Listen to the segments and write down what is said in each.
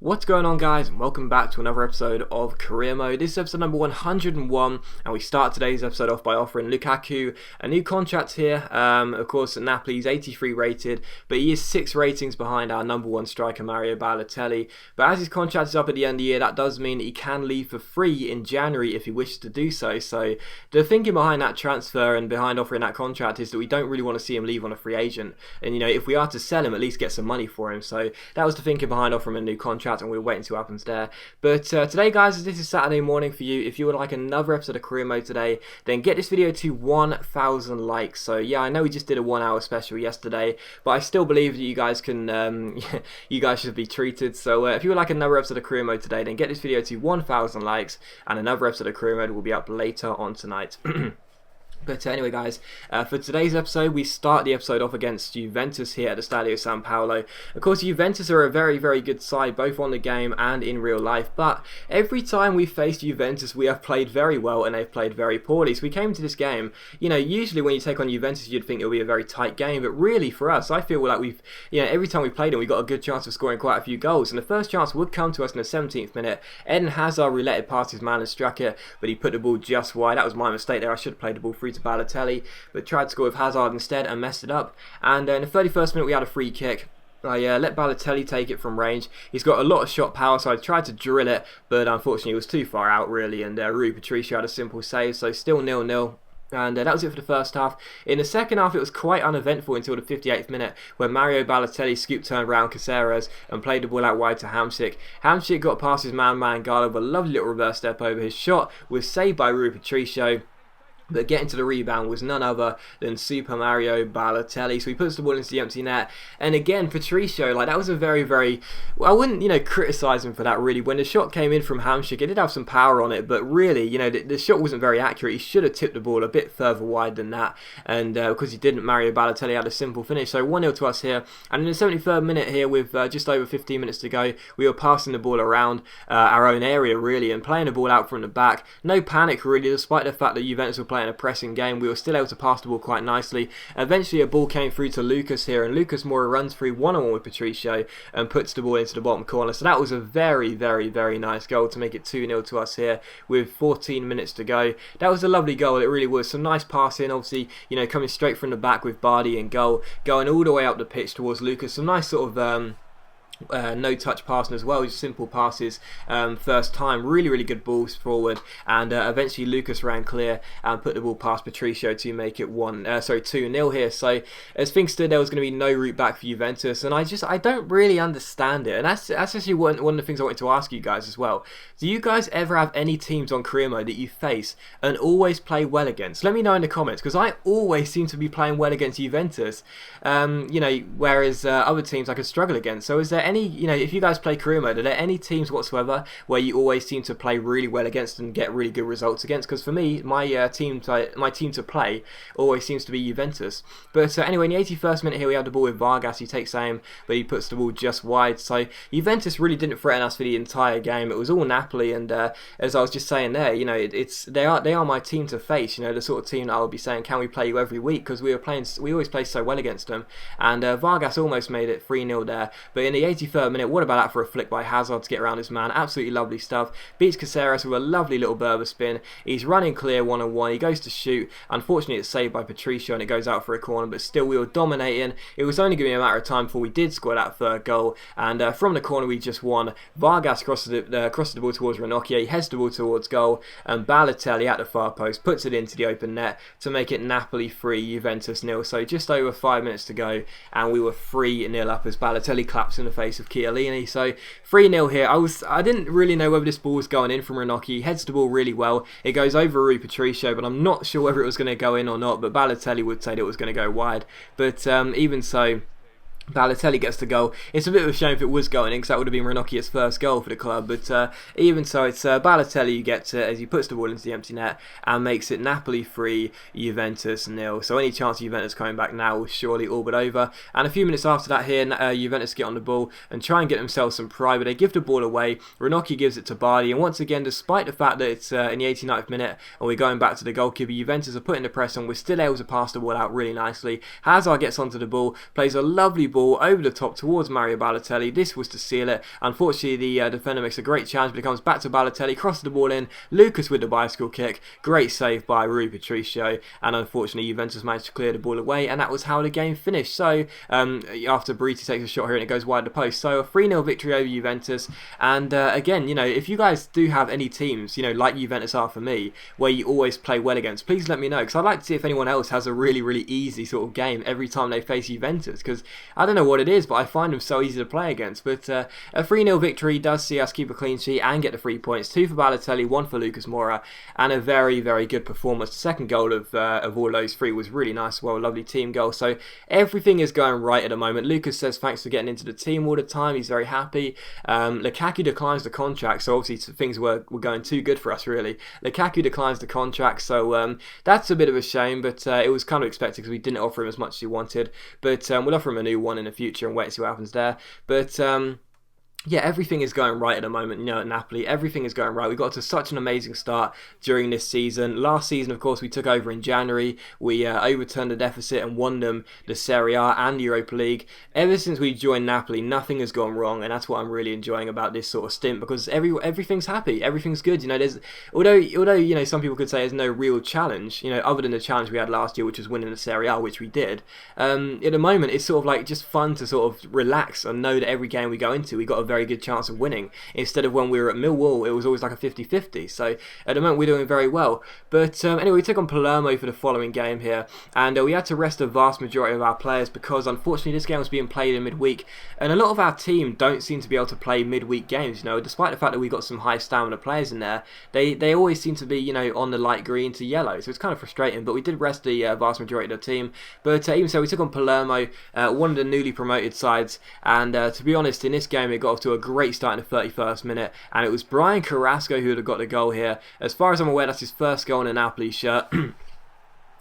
What's going on, guys, and welcome back to another episode of Career Mode. This is episode number 101, and we start today's episode off by offering Lukaku a new contract here. Of course, at Napoli, he's 83 rated, but he is 6 ratings behind our number 1 striker, Mario Balotelli. But as his contract is up at the end of the year, that does mean that he can leave for free in January if he wishes to do so. So the thinking behind that transfer and behind offering that contract is that we don't really want to see him leave on a free agent. And, if we are to sell him, at least get some money for him. So that was the thinking behind offering him a new contract, and we'll wait and see what happens there. But today, guys, this is Saturday morning for you. If you would like another episode of Career Mode today, then get this video to 1,000 likes. So yeah, I know we just did a 1-hour special yesterday, but I still believe that you guys can, you guys should be treated. So if you would like another episode of Career Mode today, then get this video to 1,000 likes, and another episode of Career Mode will be up later on tonight. But anyway, guys, for today's episode, we start the episode off against Juventus here at the Stadio San Paolo. Of course, Juventus are a very, very good side, both on the game and in real life. But every time we faced Juventus, we have played very well and they've played very poorly. So we came to this game, usually when you take on Juventus, you'd think it'll be a very tight game. But really, for us, I feel like we've, every time we played them, we got a good chance of scoring quite a few goals. And the first chance would come to us in the 17th minute. Eden Hazard rouletted past his man and struck it, but he put the ball just wide. That was my mistake there. I should have played the ball through to Balotelli, but tried to score with Hazard instead and messed it up. And in the 31st minute we had a free kick. I let Balotelli take it from range. He's got a lot of shot power, so I tried to drill it, but unfortunately it was too far out really, and Rui Patricio had a simple save, so still 0-0. And that was it for the first half. In the second half, it was quite uneventful until the 58th minute, where Mario Balotelli scoop turned round Caceres and played the ball out wide to Hamsik. Hamsik got past his man Galo with a lovely little reverse step over. His shot was saved by Rui Patricio, but getting to the rebound was none other than Super Mario Balotelli. So he puts the ball into the empty net. And again, Patricio, that was a very, very... Well, I wouldn't, criticise him for that, really. When the shot came in from Hamsik, it did have some power on it. But really, the shot wasn't very accurate. He should have tipped the ball a bit further wide than that. And because he didn't, Mario Balotelli had a simple finish. So 1-0 to us here. And in the 73rd minute here, with just over 15 minutes to go, we were passing the ball around our own area, really, and playing the ball out from the back. No panic, really, despite the fact that Juventus were playing a pressing game. We were still able to pass the ball quite nicely. Eventually a ball came through to Lucas here, and Lucas Moura runs through one-on-one with Patricio and puts the ball into the bottom corner. So that was a very, very, very nice goal to make it 2-0 to us here with 14 minutes to go. That was a lovely goal, it really was. Some nice passing, obviously, coming straight from the back with Bardi and goal, going all the way up the pitch towards Lucas. Some nice sort of no touch passing as well, just simple passes first time, really good balls forward, and eventually Lucas ran clear and put the ball past Patricio to make it 2-0 here. So as things stood, there was going to be no route back for Juventus, and I don't really understand it. And that's actually one of the things I wanted to ask you guys as well. Do you guys ever have any teams on Career Mode that you face and always play well against? Let me know in the comments, because I always seem to be playing well against Juventus, whereas other teams I could struggle against. So is there any, if you guys play Career Mode, are there any teams whatsoever where you always seem to play really well against and get really good results against? Because for me, my team to play always seems to be Juventus. But anyway, in the 81st minute here, we have the ball with Vargas. He takes aim, but he puts the ball just wide. So Juventus really didn't threaten us for the entire game. It was all Napoli, and as I was just saying there, they are my team to face. The sort of team that I would be saying, can we play you every week? Because we always play so well against them. And Vargas almost made it 3-0 there. But in the 83rd minute, what about that for a flick by Hazard to get around his man? Absolutely lovely stuff. Beats Caceres with a lovely little Berber spin. He's running clear one-on-one. He goes to shoot. Unfortunately, it's saved by Patricio and it goes out for a corner, but still we were dominating. It was only going to be a matter of time before we did score that third goal, and from the corner we just won. Vargas crosses the ball towards Ranocchia. He heads the ball towards goal, and Balotelli at the far post puts it into the open net to make it Napoli 3, Juventus 0. So just over 5 minutes to go, and we were 3-0 up as Balotelli claps in the face of Chiellini. So 3-0 here. I didn't really know whether this ball was going in from Ranocchia. He heads the ball really well. It goes over Rui Patricio, but I'm not sure whether it was going to go in or not. But Balotelli would say that it was going to go wide. But even so, Balotelli gets the goal. It's a bit of a shame if it was going in, because that would have been Ranocchia's first goal for the club. But even so, it's Balotelli who gets it as he puts the ball into the empty net and makes it Napoli 3, Juventus 0. So any chance of Juventus coming back now was surely all but over. And a few minutes after that here, Juventus get on the ball and try and get themselves some pride, but they give the ball away. Ranocchia gives it to Bardi, and once again, despite the fact that it's in the 89th minute and we're going back to the goalkeeper, Juventus are putting the press on. We're still able to pass the ball out really nicely. Hazard gets onto the ball, plays a lovely ball over the top towards Mario Balotelli. This was to seal it. Unfortunately, the defender makes a great challenge, but it comes back to Balotelli, crosses the ball in. Lucas with the bicycle kick. Great save by Rui Patricio, and unfortunately Juventus managed to clear the ball away, and that was how the game finished. So after Bariti takes a shot here and it goes wide of the post, so a 3-0 victory over Juventus. And again, you know, if you guys do have any teams, you know, like Juventus are for me, where you always play well against, please let me know, because I'd like to see if anyone else has a really easy sort of game every time they face Juventus, because I don't know what it is, but I find them so easy to play against. But a 3-0 victory does see us keep a clean sheet and get the 3 points, 2 for Balotelli, 1 for Lucas Moura, and a very good performance. The second goal of all those 3 was really nice, well, lovely team goal. So everything is going right at the moment. Lucas says thanks for getting into the team all the time, he's very happy. Lukaku declines the contract, so obviously things were going too good for us, really. Lukaku declines the contract, so that's a bit of a shame, but it was kind of expected because we didn't offer him as much as he wanted. But we'll offer him a new one in the future and wait to see what happens there. But yeah, everything is going right at the moment, you know, at Napoli. Everything is going right. We got to such an amazing start during this season. Last season, of course, we took over in January. We overturned the deficit and won them the Serie A and Europa League. Ever since we joined Napoli, nothing has gone wrong, and that's what I'm really enjoying about this sort of stint, because everything's happy, everything's good. You know, there's although you know, some people could say there's no real challenge, you know, other than the challenge we had last year, which was winning the Serie A, which we did. At the moment, it's sort of like just fun to sort of relax and know that every game we go into, we got a very good chance of winning, instead of when we were at Millwall it was always like a 50-50. So at the moment we're doing very well. But anyway, we took on Palermo for the following game here, and we had to rest a vast majority of our players because unfortunately this game was being played in midweek, and a lot of our team don't seem to be able to play midweek games, you know, despite the fact that we got some high stamina players in there. They always seem to be, you know, on the light green to yellow, so it's kind of frustrating. But we did rest the vast majority of the team. But even so, we took on Palermo, one of the newly promoted sides, and to be honest, in this game it got off to a great start in the 31st minute, and it was Brian Carrasco who would have got the goal here. As far as I'm aware, that's his first goal in a Napoli shirt.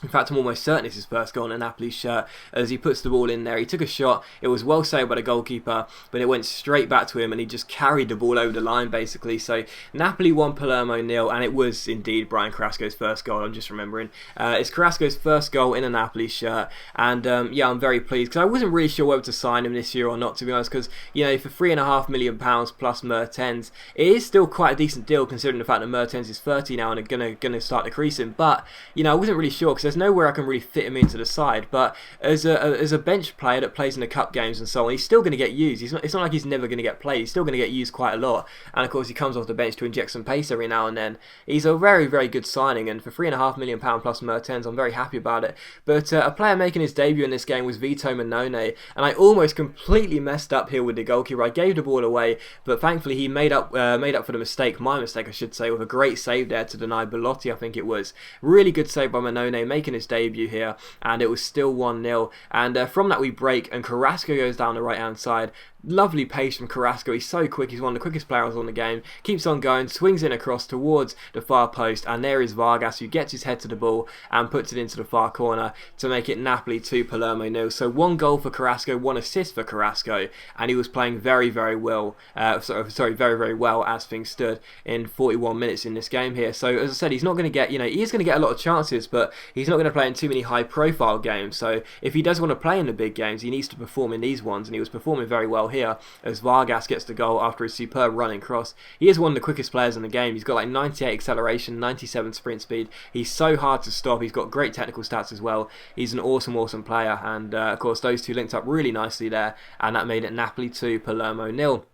In fact, I'm almost certain it's his first goal in a Napoli shirt, as he puts the ball in there. He took a shot, it was well saved by the goalkeeper, but it went straight back to him and he just carried the ball over the line basically. So Napoli 1, Palermo 0, and it was indeed Brian Carrasco's first goal, I'm just remembering. It's Carrasco's first goal in a Napoli shirt, and yeah, I'm very pleased, because I wasn't really sure whether to sign him this year or not, to be honest, because, you know, for £3.5 million plus Mertens, it is still quite a decent deal considering the fact that Mertens is 30 now and are gonna start decreasing. But, you know, I wasn't really sure, because there's nowhere I can really fit him into the side. But as a bench player that plays in the cup games and so on, he's still going to get used. It's not like he's never going to get played. He's still going to get used quite a lot. And of course, he comes off the bench to inject some pace every now and then. He's a very good signing, and for £3.5 million plus Mertens, I'm very happy about it. But a player making his debut in this game was Vito Mannone, and I almost completely messed up here with the goalkeeper. I gave the ball away, but thankfully he made up for the mistake, my mistake I should say, with a great save there to deny Belotti, I think it was. Really good save by Mannone, making his debut here, and it was still 1-0. And from that we break, and Carrasco goes down the right hand side. Lovely pace from Carrasco. He's so quick. He's one of the quickest players on the game. Keeps on going, swings in across towards the far post, and there is Vargas, who gets his head to the ball and puts it into the far corner to make it Napoli 2, Palermo 0. So 1 goal for Carrasco, 1 assist for Carrasco, and he was playing very well. Very well as things stood in 41 minutes in this game here. So as I said, he's not going to get, you know, he is going to get a lot of chances, but he's not going to play in too many high-profile games. So if he does want to play in the big games, he needs to perform in these ones, and he was performing very well here, as Vargas gets the goal after his superb running cross. He is one of the quickest players in the game. He's got like 98 acceleration, 97 sprint speed. He's so hard to stop. He's got great technical stats as well. He's an awesome player, and of course those two linked up really nicely there, and that made it Napoli 2, Palermo 0.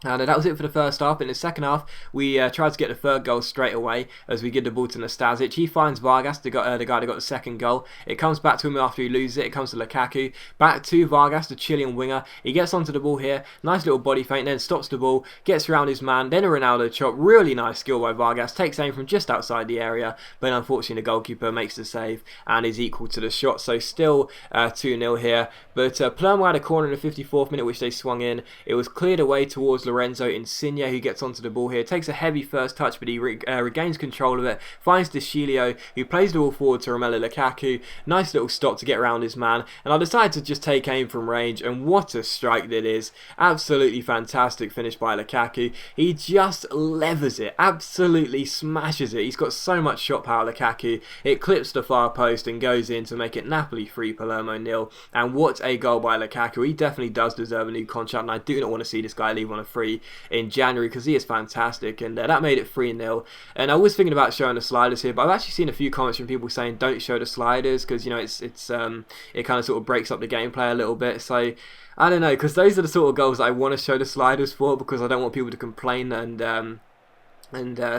And that was it for the first half. In the second half, we tried to get the third goal straight away as we give the ball to Nastasic. He finds Vargas, the guy that got the second goal. It comes back to him after he loses it. It comes to Lukaku. Back to Vargas, the Chilean winger. He gets onto the ball here. Nice little body feint, then stops the ball, gets around his man. Then a Ronaldo chop. Really nice skill by Vargas. Takes aim from just outside the area. But unfortunately, the goalkeeper makes the save and is equal to the shot. So still 2-0 here. But Palermo had a corner in the 54th minute, which they swung in. It was cleared away towards Lorenzo Insigne, who gets onto the ball here, takes a heavy first touch, but he regains control of it, finds Deschilio, who plays the ball forward to Romelu Lukaku. Nice little stop to get around his man, and I decided to just take aim from range, and what a strike that is. Absolutely fantastic finish by Lukaku. He just levers it, absolutely smashes it. He's got so much shot power, Lukaku. It clips the far post and goes in to make it Napoli 3, Palermo 0. And what a goal by Lukaku. He definitely does deserve a new contract, and I do not want to see this guy leave on a free in January, because he is fantastic, and that made it 3-0. And I was thinking about showing the sliders here, but I've actually seen a few comments from people saying don't show the sliders, because, you know, it kind of sort of breaks up the gameplay a little bit. So I don't know, because those are the sort of goals that I want to show the sliders for, because I don't want people to complain and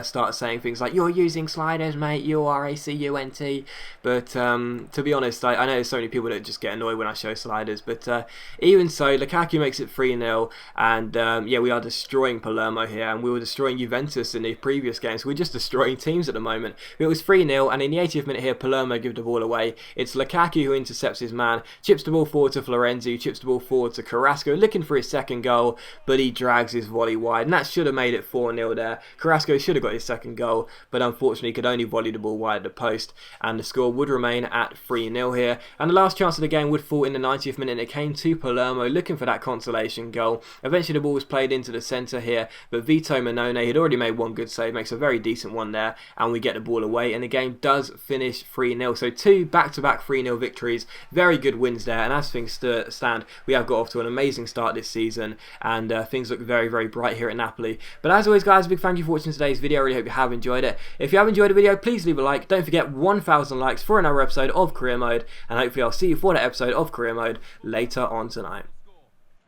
start saying things like, you're using sliders, mate, URACUNT. But to be honest, I know there's so many people that just get annoyed when I show sliders, but even so, Lukaku makes it 3-0, and yeah, we are destroying Palermo here, and we were destroying Juventus in the previous games, so we're just destroying teams at the moment. It was 3-0, and in the 80th minute here, Palermo give the ball away. It's Lukaku who intercepts his man, chips the ball forward to Florenzi, chips the ball forward to Carrasco, looking for his second goal, but he drags his volley wide, and that should have made it 4-0 there. Carrasco should have got his second goal, but unfortunately could only volley the ball wide of the post, and the score would remain at 3-0 here. And the last chance of the game would fall in the 90th minute, and it came to Palermo looking for that consolation goal. Eventually the ball was played into the centre here, but Vito Manone had already made one good save, makes a very decent one there, and we get the ball away, and the game does finish 3-0. So 2 back-to-back 3-0 victories, very good wins there, and as things stand, we have got off to an amazing start this season, and things look very, very bright here at Napoli. But as always, guys, a big thank you for watching today's video. I really hope you have enjoyed it. If you have enjoyed the video, please leave a like. Don't forget 1,000 likes for another episode of Career Mode, and hopefully I'll see you for that episode of Career Mode later on tonight.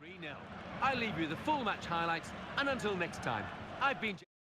3-0. I leave you the full match highlights, and until next time, I've been